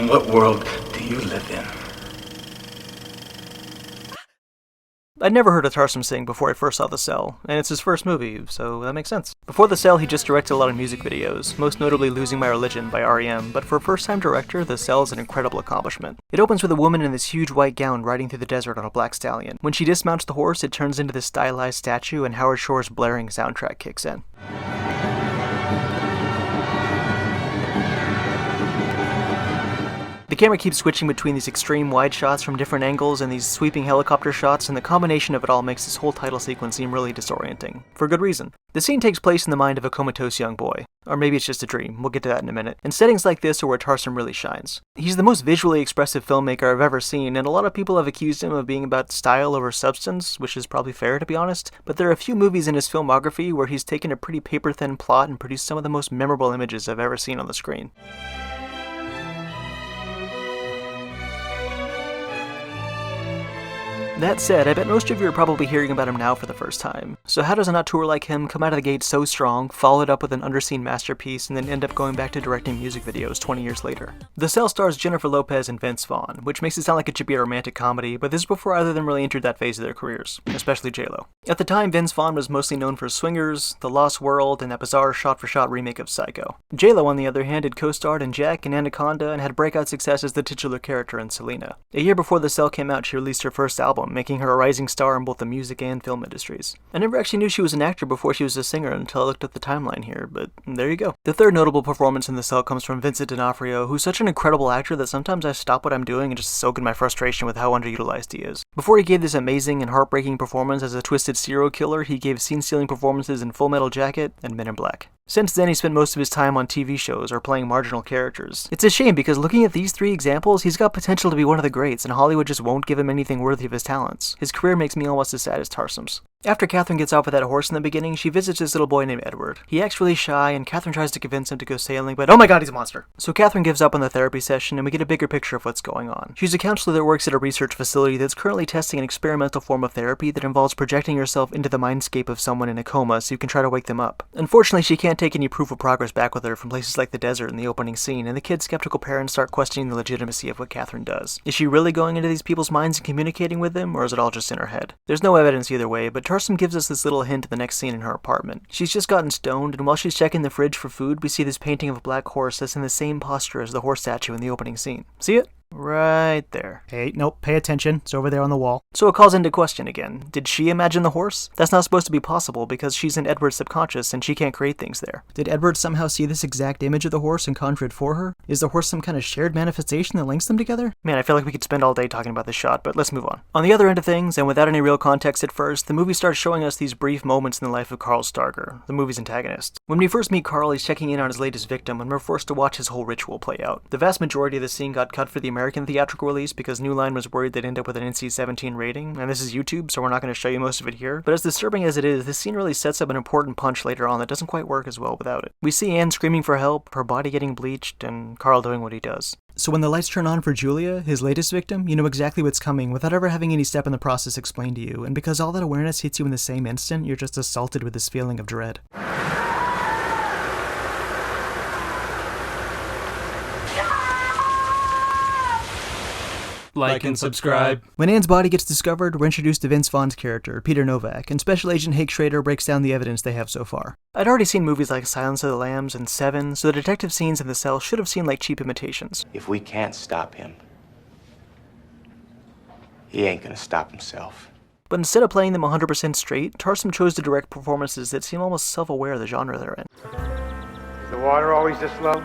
What world do you live in? I'd never heard of Tarsem Singh before I first saw The Cell, and it's his first movie, so that makes sense. Before The Cell, he just directed a lot of music videos, most notably Losing My Religion by R.E.M., but for a first-time director, The Cell is an incredible accomplishment. It opens with a woman in this huge white gown riding through the desert on a black stallion. When she dismounts the horse, it turns into this stylized statue, and Howard Shore's blaring soundtrack kicks in. The camera keeps switching between these extreme wide shots from different angles and these sweeping helicopter shots, and the combination of it all makes this whole title sequence seem really disorienting. For good reason. The scene takes place in the mind of a comatose young boy. Or maybe it's just a dream, we'll get to that in a minute. And settings like this are where Tarsem really shines. He's the most visually expressive filmmaker I've ever seen, and a lot of people have accused him of being about style over substance, which is probably fair to be honest, but there are a few movies in his filmography where he's taken a pretty paper-thin plot and produced some of the most memorable images I've ever seen on the screen. That said, I bet most of you are probably hearing about him now for the first time. So how does an auteur like him come out of the gate so strong, follow it up with an underseen masterpiece, and then end up going back to directing music videos 20 years later? The Cell stars Jennifer Lopez and Vince Vaughn, which makes it sound like it should be a romantic comedy, but this is before either of them really entered that phase of their careers, especially J-Lo. At the time, Vince Vaughn was mostly known for Swingers, The Lost World, and that bizarre shot-for-shot remake of Psycho. J-Lo, on the other hand, had co-starred in Jack and Anaconda and had breakout success as the titular character in Selena. A year before The Cell came out, she released her first album, making her a rising star in both the music and film industries. I never actually knew she was an actor before she was a singer until I looked at the timeline here, but there you go. The third notable performance in The Cell comes from Vincent D'Onofrio, who's such an incredible actor that sometimes I stop what I'm doing and just soak in my frustration with how underutilized he is. Before he gave this amazing and heartbreaking performance as a twisted serial killer, he gave scene-stealing performances in Full Metal Jacket and Men in Black. Since then, he spent most of his time on TV shows or playing marginal characters. It's a shame because looking at these three examples, he's got potential to be one of the greats, and Hollywood just won't give him anything worthy of his talents. His career makes me almost as sad as Tarsem's. After Catherine gets off with that horse in the beginning, she visits this little boy named Edward. He acts really shy, and Catherine tries to convince him to go sailing, but oh my god, he's a monster! So Catherine gives up on the therapy session, and we get a bigger picture of what's going on. She's a counselor that works at a research facility that's currently testing an experimental form of therapy that involves projecting yourself into the mindscape of someone in a coma so you can try to wake them up. Unfortunately, she can't take any proof of progress back with her from places like the desert in the opening scene, and the kid's skeptical parents start questioning the legitimacy of what Catherine does. Is she really going into these people's minds and communicating with them, or is it all just in her head? There's no evidence either way, but Tarsem gives us this little hint in the next scene in her apartment. She's just gotten stoned, and while she's checking the fridge for food, we see this painting of a black horse that's in the same posture as the horse statue in the opening scene. See it? Right there. Hey, nope, pay attention. It's over there on the wall. So it calls into question again. Did she imagine the horse? That's not supposed to be possible because she's in Edward's subconscious and she can't create things there. Did Edward somehow see this exact image of the horse and conjure it for her? Is the horse some kind of shared manifestation that links them together? Man, I feel like we could spend all day talking about this shot, but let's move on. On the other end of things, and without any real context at first, the movie starts showing us these brief moments in the life of Carl Starger, the movie's antagonist. When we first meet Carl, he's checking in on his latest victim and we're forced to watch his whole ritual play out. The vast majority of the scene got cut for the American theatrical release because New Line was worried they'd end up with an NC-17 rating, and this is YouTube, so we're not going to show you most of it here. But as disturbing as it is, this scene really sets up an important punch later on that doesn't quite work as well without it. We see Anne screaming for help, her body getting bleached, and Carl doing what he does. So when the lights turn on for Julia, his latest victim, you know exactly what's coming without ever having any step in the process explained to you, and because all that awareness hits you in the same instant, you're just assaulted with this feeling of dread. Like and subscribe. When Anne's body gets discovered, we're introduced to Vince Vaughn's character, Peter Novak, and Special Agent Hake Schrader breaks down the evidence they have so far. I'd already seen movies like Silence of the Lambs and Seven, so the detective scenes in The Cell should have seemed like cheap imitations. If we can't stop him, he ain't gonna stop himself. But instead of playing them 100% straight, Tarsem chose to direct performances that seem almost self-aware of the genre they're in. Is the water always this low?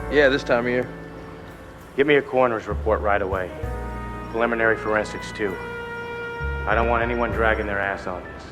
Yeah, this time of year. Give me a coroner's report right away. Preliminary forensics, too. I don't want anyone dragging their ass on this.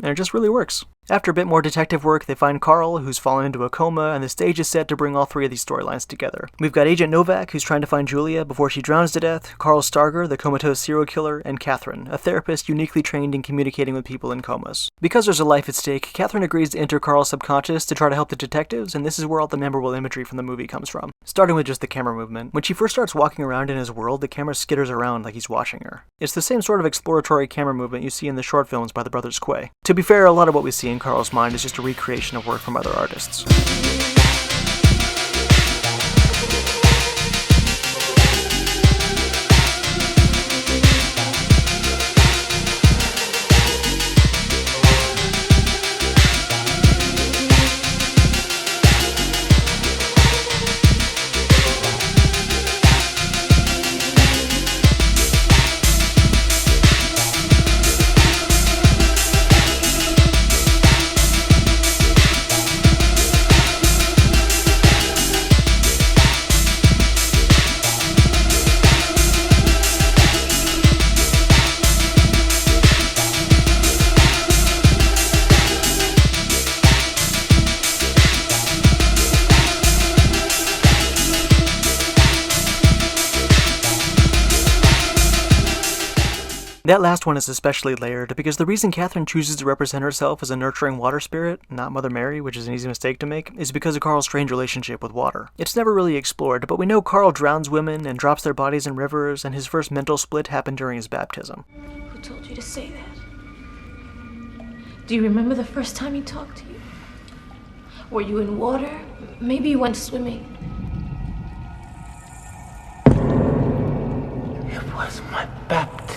And it just really works. After a bit more detective work, they find Carl, who's fallen into a coma, and the stage is set to bring all three of these storylines together. We've got Agent Novak, who's trying to find Julia before she drowns to death, Carl Starger, the comatose serial killer, and Catherine, a therapist uniquely trained in communicating with people in comas. Because there's a life at stake, Catherine agrees to enter Carl's subconscious to try to help the detectives, and this is where all the memorable imagery from the movie comes from. Starting with just the camera movement. When she first starts walking around in his world, the camera skitters around like he's watching her. It's the same sort of exploratory camera movement you see in the short films by the brothers Quay. To be fair, a lot of what we see in Carl's mind is just a recreation of work from other artists. That last one is especially layered, because the reason Catherine chooses to represent herself as a nurturing water spirit, not Mother Mary, which is an easy mistake to make, is because of Carl's strange relationship with water. It's never really explored, but we know Carl drowns women and drops their bodies in rivers, and his first mental split happened during his baptism. Who told you to say that? Do you remember the first time he talked to you? Were you in water? Maybe you went swimming. It was my baptism.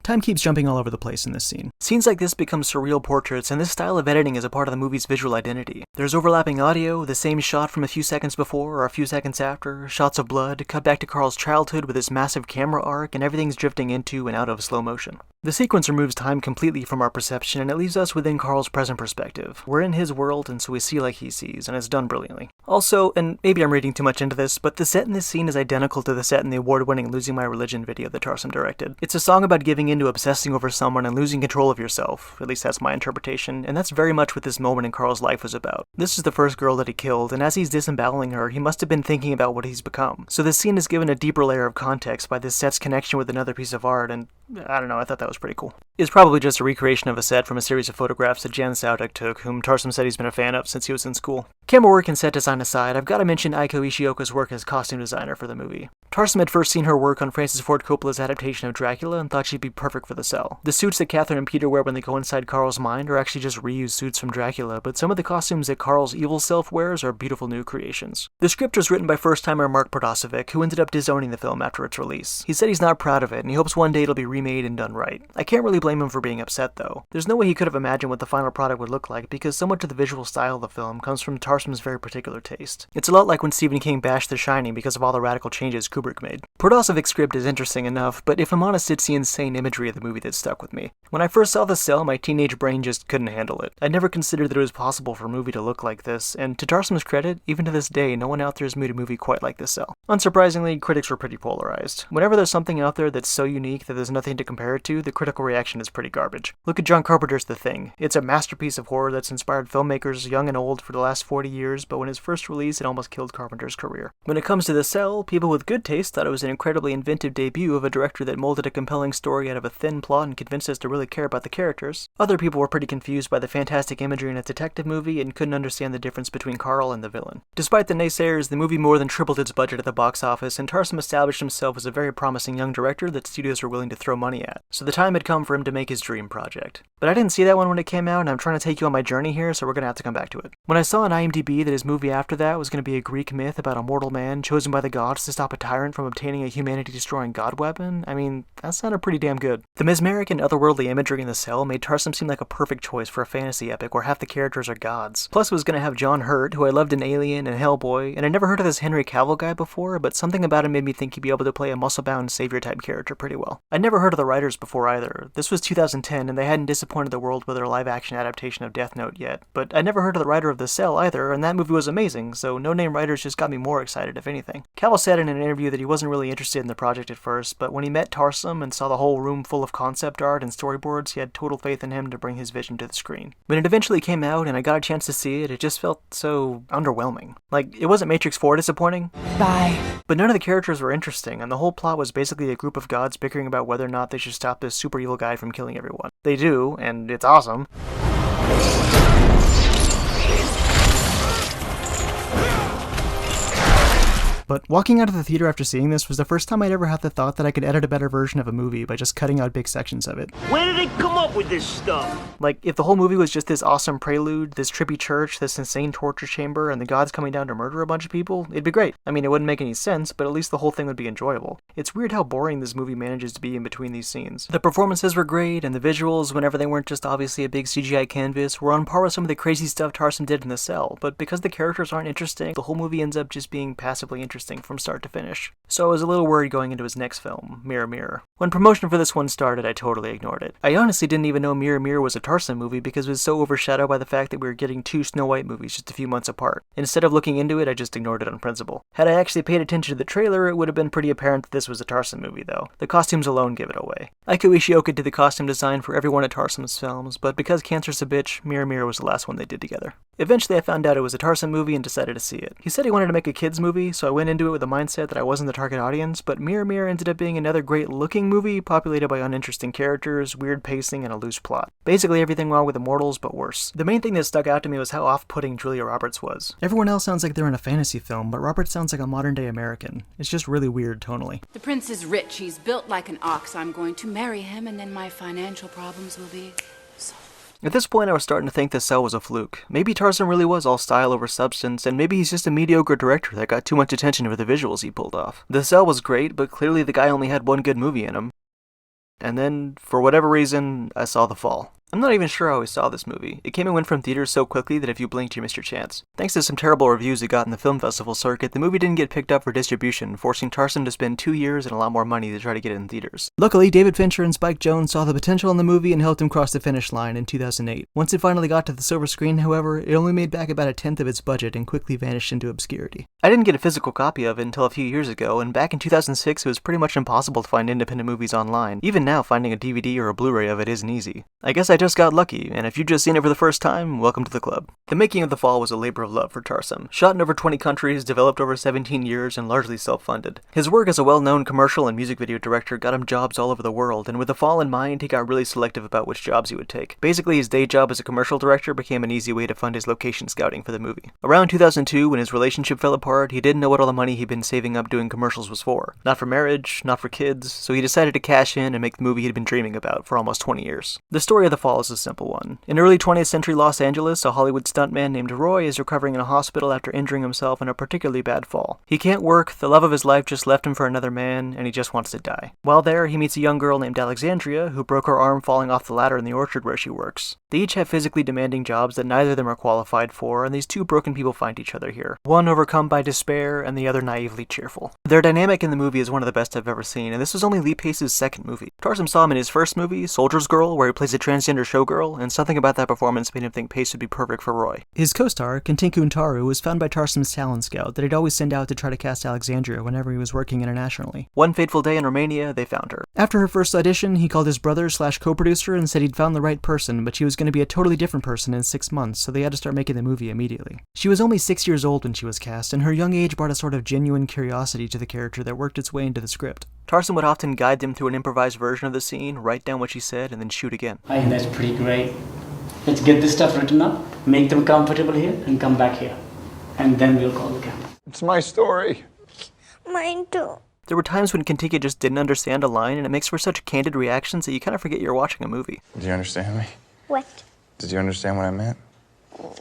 Time keeps jumping all over the place in this scene. Scenes like this become surreal portraits, and this style of editing is a part of the movie's visual identity. There's overlapping audio, the same shot from a few seconds before or a few seconds after, shots of blood, cut back to Carl's childhood with this massive camera arc, and everything's drifting into and out of slow motion. The sequence removes time completely from our perception, and it leaves us within Carl's present perspective. We're in his world, and so we see like he sees, and it's done brilliantly. Also, and maybe I'm reading too much into this, but the set in this scene is identical to the set in the award-winning Losing My Religion video that Tarsem directed. It's a song about giving in to obsessing over someone and losing control of yourself, at least that's my interpretation, and that's very much what this moment in Carl's life was about. This is the first girl that he killed, and as he's disemboweling her, he must have been thinking about what he's become. So this scene is given a deeper layer of context by this set's connection with another piece of art, and I don't know, I thought that was pretty cool. It's probably just a recreation of a set from a series of photographs that Jan Saudek took, whom Tarsem said he's been a fan of since he was in school. Camera work and set design aside, I've got to mention Aiko Ishioka's work as costume designer for the movie. Tarsem had first seen her work on Francis Ford Coppola's adaptation of Dracula and thought she'd be perfect for the cell. The suits that Catherine and Peter wear when they go inside Carl's mind are actually just reused suits from Dracula, but some of the costumes that Carl's evil self wears are beautiful new creations. The script was written by first-timer Mark Prodasevic, who ended up disowning the film after its release. He said he's not proud of it, and he hopes one day it'll be remade and done right. I can't really blame him for being upset, though. There's no way he could have imagined what the final product would look like, because so much of the visual style of the film comes from Tarsem's very particular taste. It's a lot like when Stephen King bashed The Shining because of all the radical changes Kubrick made. Prodasevic's script is interesting enough, but if I'm honest, it's the insane imagery of the movie that stuck with me. When I first saw The Cell, my teenage brain just couldn't handle it. I never considered that it was possible for a movie to look like this, and to Tarsem's credit, even to this day, no one out there has made a movie quite like The Cell. Unsurprisingly, critics were pretty polarized. Whenever there's something out there that's so unique that there's nothing to compare it to, the critical reaction is pretty garbage. Look at John Carpenter's The Thing. It's a masterpiece of horror that's inspired filmmakers young and old for the last 40 years, but when his first release, it almost killed Carpenter's career. When it comes to The Cell, people with good taste thought it was an incredibly inventive debut of a director that molded a compelling story out of a thin plot and convinced us to really care about the characters. Other people were pretty confused by the fantastic imagery in a detective movie and couldn't understand the difference between Carl and the villain. Despite the naysayers, the movie more than tripled its budget at the box office, and Tarsem established himself as a very promising young director that studios were willing to throw money at. So the time had come for him to make his dream project. But I didn't see that one when it came out, and I'm trying to take you on my journey here, so we're gonna have to come back to it. When I saw on IMDb that his movie after that was gonna be a Greek myth about a mortal man chosen by the gods to stop a tyrant from obtaining a humanity-destroying god weapon, I mean, that sounded pretty damn good. The mesmeric and otherworldly imagery in The Cell made Tarsem seem like a perfect choice for a fantasy epic where half the characters are gods. Plus it was gonna have John Hurt, who I loved in Alien and Hellboy, and I never heard of this Henry Cavill guy before, but something about him made me think he'd be able to play a muscle-bound savior-type character pretty well. I'd never heard of the writers before either. This was 2010, and they hadn't disappointed the world with their live-action adaptation of Death Note yet, but I'd never heard of the writer of The Cell either, and that movie was amazing, so no-name writers just got me more excited, if anything. Cavill said in an interview that he wasn't really interested in the project at first, but when he met Tarsem Tarsem and saw the whole room full of concept art and storyboards, he had total faith in him to bring his vision to the screen. When it eventually came out and I got a chance to see it, it just felt so underwhelming. Like, it wasn't Matrix 4 disappointing. Bye. But none of the characters were interesting, and the whole plot was basically a group of gods bickering about whether or not they should stop this super evil guy from killing everyone. They do, and it's awesome. But walking out of the theater after seeing this was the first time I'd ever had the thought that I could edit a better version of a movie by just cutting out big sections of it. Where did they come up with this stuff? Like, if the whole movie was just this awesome prelude, this trippy church, this insane torture chamber, and the gods coming down to murder a bunch of people, it'd be great. I mean, it wouldn't make any sense, but at least the whole thing would be enjoyable. It's weird how boring this movie manages to be in between these scenes. The performances were great, and the visuals, whenever they weren't just obviously a big CGI canvas, were on par with some of the crazy stuff Tarsem did in The Cell, but because the characters aren't interesting, the whole movie ends up just being passively interesting from start to finish. So I was a little worried going into his next film, Mirror Mirror. When promotion for this one started, I totally ignored it. I honestly didn't even know Mirror Mirror was a Tarsem movie because it was so overshadowed by the fact that we were getting 2 Snow White movies just a few months apart. Instead of looking into it, I just ignored it on principle. Had I actually paid attention to the trailer, it would have been pretty apparent that this was a Tarsem movie, though. The costumes alone give it away. Aiko Ishioka did the costume design for every one of Tarsem's films, but because cancer's a bitch, Mirror Mirror was the last one they did together. Eventually I found out it was a Tarsem movie and decided to see it. He said he wanted to make a kids movie, so I went into it with the mindset that I wasn't the target audience, but Mirror Mirror ended up being another great-looking movie populated by uninteresting characters, weird pacing, and a loose plot. Basically everything wrong with Immortals, but worse. The main thing that stuck out to me was how off-putting Julia Roberts was. Everyone else sounds like they're in a fantasy film, but Roberts sounds like a modern-day American. It's just really weird tonally. The prince is rich. He's built like an ox. I'm going to marry him, and then my financial problems will be solved. At this point, I was starting to think The Cell was a fluke. Maybe Tarsem really was all style over substance, and maybe he's just a mediocre director that got too much attention for the visuals he pulled off. The Cell was great, but clearly the guy only had one good movie in him. And then, for whatever reason, I saw The Fall. I'm not even sure how I saw this movie. It came and went from theaters so quickly that if you blinked, you missed your chance. Thanks to some terrible reviews it got in the film festival circuit, the movie didn't get picked up for distribution, forcing Tarsem to spend 2 years and a lot more money to try to get it in theaters. Luckily, David Fincher and Spike Jonze saw the potential in the movie and helped him cross the finish line in 2008. Once it finally got to the silver screen, however, it only made back about 1/10 of its budget and quickly vanished into obscurity. I didn't get a physical copy of it until a few years ago, and back in 2006 it was pretty much impossible to find independent movies online. Even now, finding a DVD or a Blu-ray of it isn't easy. I guess I just got lucky, and if you've just seen it for the first time, welcome to the club. The making of The Fall was a labor of love for Tarsem. Shot in over 20 countries, developed over 17 years, and largely self-funded. His work as a well-known commercial and music video director got him jobs all over the world, and with The Fall in mind, he got really selective about which jobs he would take. Basically, his day job as a commercial director became an easy way to fund his location scouting for the movie. Around 2002, when his relationship fell apart, he didn't know what all the money he'd been saving up doing commercials was for. Not for marriage, not for kids, so he decided to cash in and make the movie he'd been dreaming about for almost 20 years. The story of The Fall is a simple one. In early 20th century Los Angeles, a Hollywood stuntman named Roy is recovering in a hospital after injuring himself in a particularly bad fall. He can't work, the love of his life just left him for another man, and he just wants to die. While there, he meets a young girl named Alexandria, who broke her arm falling off the ladder in the orchard where she works. They each have physically demanding jobs that neither of them are qualified for, and these two broken people find each other here. One overcome by despair, and the other naively cheerful. Their dynamic in the movie is one of the best I've ever seen, and this was only Lee Pace's second movie. Tarsem saw him in his first movie, Soldier's Girl, where he plays a transgender showgirl, and something about that performance made him think Pace would be perfect for Roy. His co-star, Kentinku Ntaru, was found by Tarsem's talent scout that he'd always send out to try to cast Alexandria whenever he was working internationally. One fateful day in Romania, they found her. After her first audition, he called his brother/co-producer and said he'd found the right person, but she was going to be a totally different person in 6 months, so they had to start making the movie immediately. She was only 6 years old when she was cast, and her young age brought a sort of genuine curiosity to the character that worked its way into the script. Tarsem would often guide them through an improvised version of the scene, write down what she said, and then shoot again. I think that's pretty great. Let's get this stuff written up, make them comfortable here, and come back here. And then we'll call the camera. It's my story. Mine too. There were times when Kentinku just didn't understand a line, and it makes for such candid reactions that you kind of forget you're watching a movie. Do you understand me? What? Did you understand what I meant?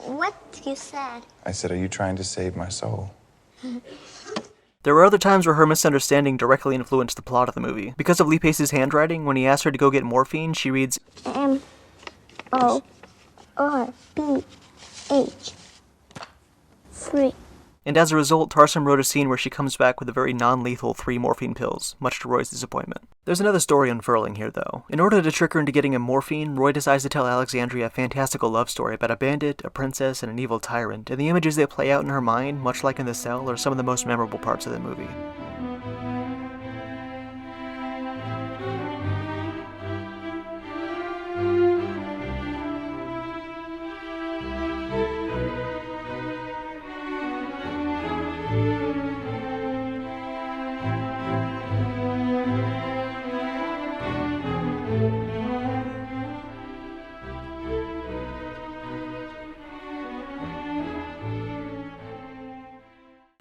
What you said? I said, are you trying to save my soul? There were other times where her misunderstanding directly influenced the plot of the movie. Because of Lee Pace's handwriting, when he asked her to go get morphine, she reads M-O-R-P-H. Free. And as a result, Tarsem wrote a scene where she comes back with a very non-lethal 3 morphine pills, much to Roy's disappointment. There's another story unfurling here, though. In order to trick her into getting him morphine, Roy decides to tell Alexandria a fantastical love story about a bandit, a princess, and an evil tyrant, and the images that play out in her mind, much like in The Cell, are some of the most memorable parts of the movie.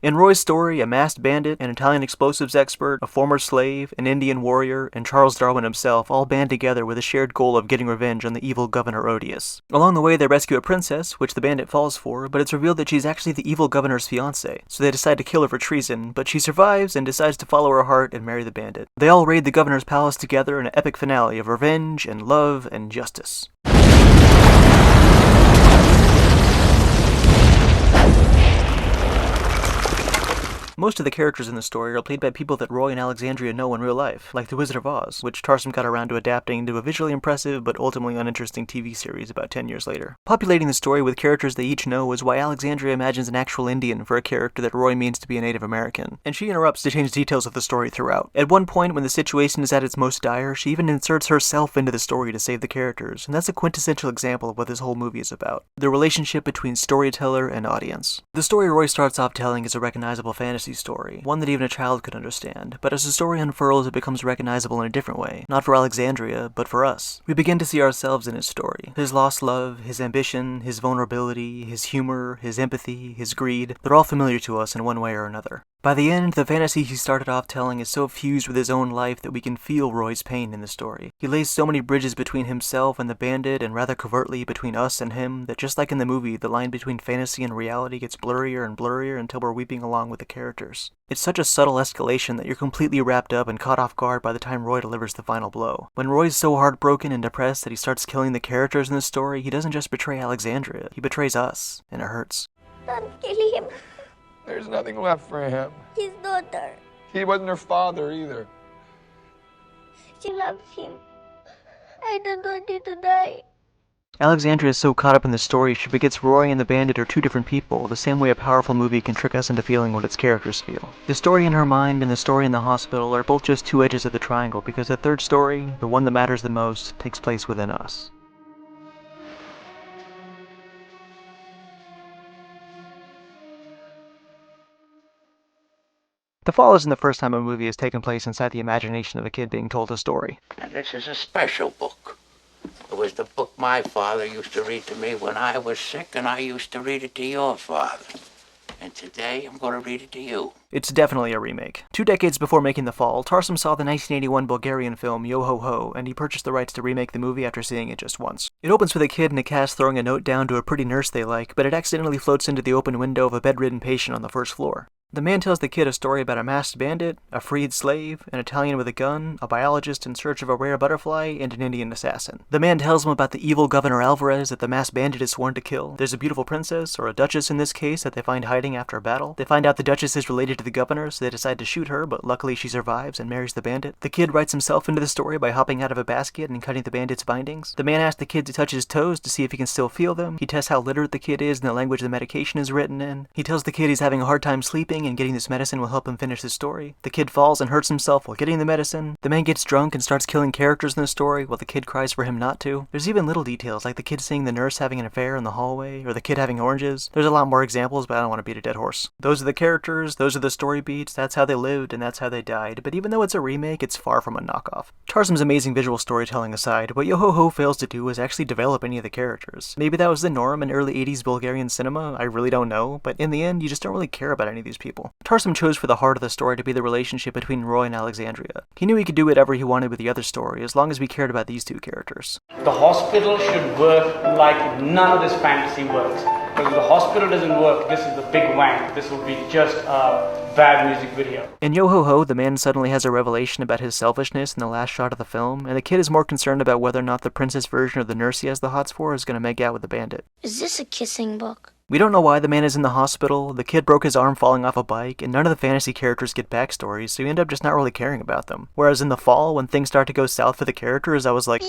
In Roy's story, a masked bandit, an Italian explosives expert, a former slave, an Indian warrior, and Charles Darwin himself all band together with a shared goal of getting revenge on the evil Governor Odious. Along the way, they rescue a princess, which the bandit falls for, but it's revealed that she's actually the evil governor's fiancée, so they decide to kill her for treason, but she survives and decides to follow her heart and marry the bandit. They all raid the governor's palace together in an epic finale of revenge and love and justice. Most of the characters in the story are played by people that Roy and Alexandria know in real life, like The Wizard of Oz, which Tarsem got around to adapting into a visually impressive but ultimately uninteresting TV series about 10 years later. Populating the story with characters they each know is why Alexandria imagines an actual Indian for a character that Roy means to be a Native American, and she interrupts to change details of the story throughout. At one point, when the situation is at its most dire, she even inserts herself into the story to save the characters, and that's a quintessential example of what this whole movie is about: the relationship between storyteller and audience. The story Roy starts off telling is a recognizable fantasy story, one that even a child could understand, but as the story unfurls it becomes recognizable in a different way, not for Alexandria, but for us. We begin to see ourselves in his story. His lost love, his ambition, his vulnerability, his humor, his empathy, his greed, they're all familiar to us in one way or another. By the end, the fantasy he started off telling is so fused with his own life that we can feel Roy's pain in the story. He lays so many bridges between himself and the bandit, and rather covertly between us and him, that just like in the movie, the line between fantasy and reality gets blurrier and blurrier until we're weeping along with the characters. It's such a subtle escalation that you're completely wrapped up and caught off guard by the time Roy delivers the final blow. When Roy's so heartbroken and depressed that he starts killing the characters in the story, he doesn't just betray Alexandria, he betrays us, and it hurts. Don't kill him. There's nothing left for him. His daughter. He wasn't her father either. She loves him. I don't want you to die. Alexandria is so caught up in the story she forgets Roy and the bandit are two different people, the same way a powerful movie can trick us into feeling what its characters feel. The story in her mind and the story in the hospital are both just two edges of the triangle, because the third story, the one that matters the most, takes place within us. The Fall isn't the first time a movie has taken place inside the imagination of a kid being told a story. And this is a special book. It was the book my father used to read to me when I was sick, and I used to read it to your father. And today, I'm going to read it to you. It's definitely a remake. 2 decades before making The Fall, Tarsem saw the 1981 Bulgarian film Yo Ho Ho, and he purchased the rights to remake the movie after seeing it just once. It opens with a kid in a cast throwing a note down to a pretty nurse they like, but it accidentally floats into the open window of a bedridden patient on the first floor. The man tells the kid a story about a masked bandit, a freed slave, an Italian with a gun, a biologist in search of a rare butterfly, and an Indian assassin. The man tells him about the evil Governor Alvarez that the masked bandit is sworn to kill. There's a beautiful princess, or a duchess in this case, that they find hiding after a battle. They find out the duchess is related to the governor, so they decide to shoot her, but luckily she survives and marries the bandit. The kid writes himself into the story by hopping out of a basket and cutting the bandit's bindings. The man asks the kid to touch his toes to see if he can still feel them. He tests how literate the kid is in the language the medication is written in. He tells the kid he's having a hard time sleeping and getting this medicine will help him finish his story. The kid falls and hurts himself while getting the medicine. The man gets drunk and starts killing characters in the story while the kid cries for him not to. There's even little details like the kid seeing the nurse having an affair in the hallway, or the kid having oranges. There's a lot more examples, but I don't want to beat a dead horse. Those are the characters, those are the story beats, that's how they lived, and that's how they died. But even though it's a remake, it's far from a knockoff. Tarsem's amazing visual storytelling aside, what Yo Ho Ho fails to do is actually develop any of the characters. Maybe that was the norm in early 80s Bulgarian cinema, I really don't know, but in the end, you just don't really care about any of these people. Tarsem chose for the heart of the story to be the relationship between Roy and Alexandria. He knew he could do whatever he wanted with the other story, as long as we cared about these two characters. The hospital should work like none of this fantasy works. Because if the hospital doesn't work, this is the big wank. This will be just a bad music video. In Yo Ho Ho, the man suddenly has a revelation about his selfishness in the last shot of the film, and the kid is more concerned about whether or not the princess version of the nurse he has the hots for is going to make out with the bandit. Is this a kissing book? We don't know why the man is in the hospital, the kid broke his arm falling off a bike, and none of the fantasy characters get backstories, so you end up just not really caring about them. Whereas in The Fall, when things start to go south for the characters, I was like...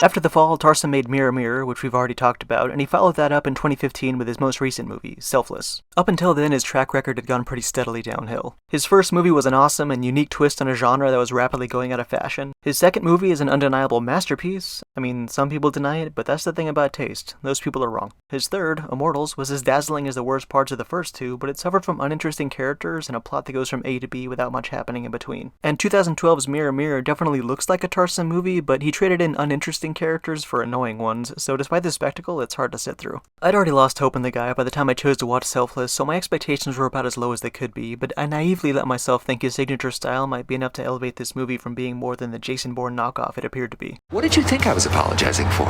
After The Fall, Tarsem made Mirror Mirror, which we've already talked about, and he followed that up in 2015 with his most recent movie, Selfless. Up until then, his track record had gone pretty steadily downhill. His first movie was an awesome and unique twist on a genre that was rapidly going out of fashion. His second movie is an undeniable masterpiece. I mean, some people deny it, but that's the thing about taste. Those people are wrong. His third, Immortals, was as dazzling as the worst parts of the first two, but it suffered from uninteresting characters and a plot that goes from A to B without much happening in between. And 2012's Mirror Mirror definitely looks like a Tarsem movie, but he traded in uninteresting interesting characters for annoying ones, so despite the spectacle, it's hard to sit through. I'd already lost hope in the guy by the time I chose to watch Selfless, so my expectations were about as low as they could be, but I naively let myself think his signature style might be enough to elevate this movie from being more than the Jason Bourne knockoff it appeared to be. What did you think I was apologizing for?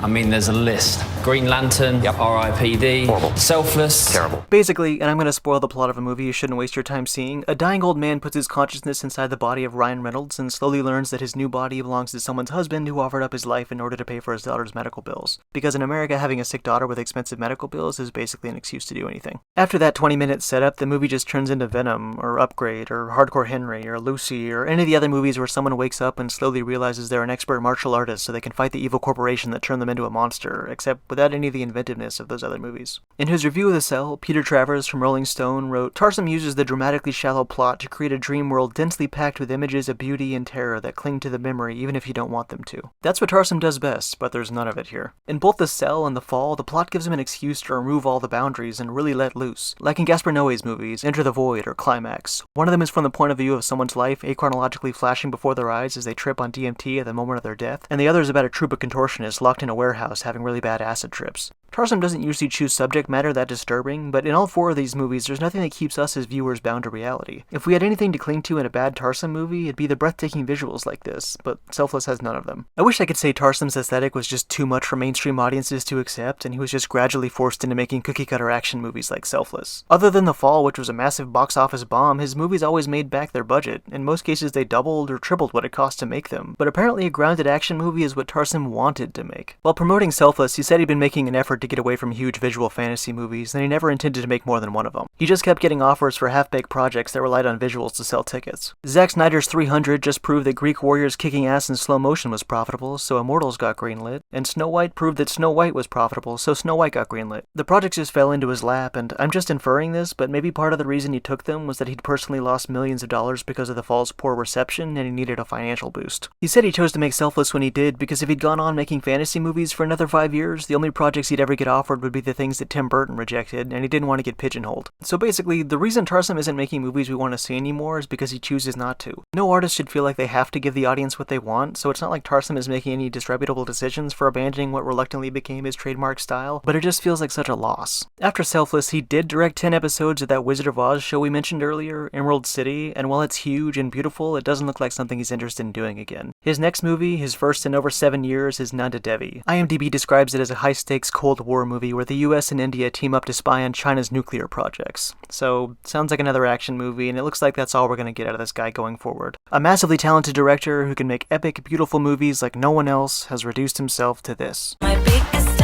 I mean, there's a list. Green Lantern, yep. R.I.P.D., horrible. Selfless. Terrible. Basically, and I'm gonna spoil the plot of a movie you shouldn't waste your time seeing, a dying old man puts his consciousness inside the body of Ryan Reynolds and slowly learns that his new body belongs to someone's husband who offered up his life in order to pay for his daughter's medical bills. Because in America, having a sick daughter with expensive medical bills is basically an excuse to do anything. After that 20-minute setup, the movie just turns into Venom, or Upgrade, or Hardcore Henry, or Lucy, or any of the other movies where someone wakes up and slowly realizes they're an expert martial artist so they can fight the evil corporation that turned them into a monster, except without any of the inventiveness of those other movies. In his review of The Cell, Peter Travers from Rolling Stone wrote, "Tarsem uses the dramatically shallow plot to create a dream world densely packed with images of beauty and terror that cling to the memory even if you don't want them to." That's what Tarsem does best, but there's none of it here. In both The Cell and The Fall, the plot gives him an excuse to remove all the boundaries and really let loose. Like in Gaspar Noé's movies, Enter the Void or Climax. One of them is from the point of view of someone's life achronologically flashing before their eyes as they trip on DMT at the moment of their death, and the other is about a troupe of contortionists locked in a warehouse having really bad acid trips. Tarsem doesn't usually choose subject matter that disturbing, but in all four of these movies, there's nothing that keeps us as viewers bound to reality. If we had anything to cling to in a bad Tarsem movie, it'd be the breathtaking visuals like this, but Selfless has none of them. I wish I could say Tarsem's aesthetic was just too much for mainstream audiences to accept, and he was just gradually forced into making cookie-cutter action movies like Selfless. Other than The Fall, which was a massive box office bomb, his movies always made back their budget. In most cases, they doubled or tripled what it cost to make them, but apparently a grounded action movie is what Tarsem wanted to make. While promoting Selfless, he said he'd been making an effort to get away from huge visual fantasy movies, and he never intended to make more than one of them. He just kept getting offers for half-baked projects that relied on visuals to sell tickets. Zack Snyder's 300 just proved that Greek warriors kicking ass in slow motion was profitable, so Immortals got greenlit, and Snow White proved that Snow White was profitable, so Snow White got greenlit. The projects just fell into his lap, and I'm just inferring this, but maybe part of the reason he took them was that he'd personally lost millions of dollars because of The Fall's poor reception, and he needed a financial boost. He said he chose to make Selfless when he did, because if he'd gone on making fantasy movies for another 5 years, the only projects he'd ever get offered would be the things that Tim Burton rejected, and he didn't want to get pigeonholed. So basically, the reason Tarsem isn't making movies we want to see anymore is because he chooses not to. No artist should feel like they have to give the audience what they want, so it's not like Tarsem is making any disreputable decisions for abandoning what reluctantly became his trademark style, but it just feels like such a loss. After Selfless, he did direct 10 episodes of that Wizard of Oz show we mentioned earlier, Emerald City, and while it's huge and beautiful, it doesn't look like something he's interested in doing again. His next movie, his first in over 7 years, is Nanda Devi. IMDb describes it as a high-stakes Cold War movie where the US and India team up to spy on China's nuclear projects. So, sounds like another action movie, and it looks like that's all we're gonna get out of this guy going forward. A massively talented director who can make epic, beautiful movies like no one else has reduced himself to this. My biggest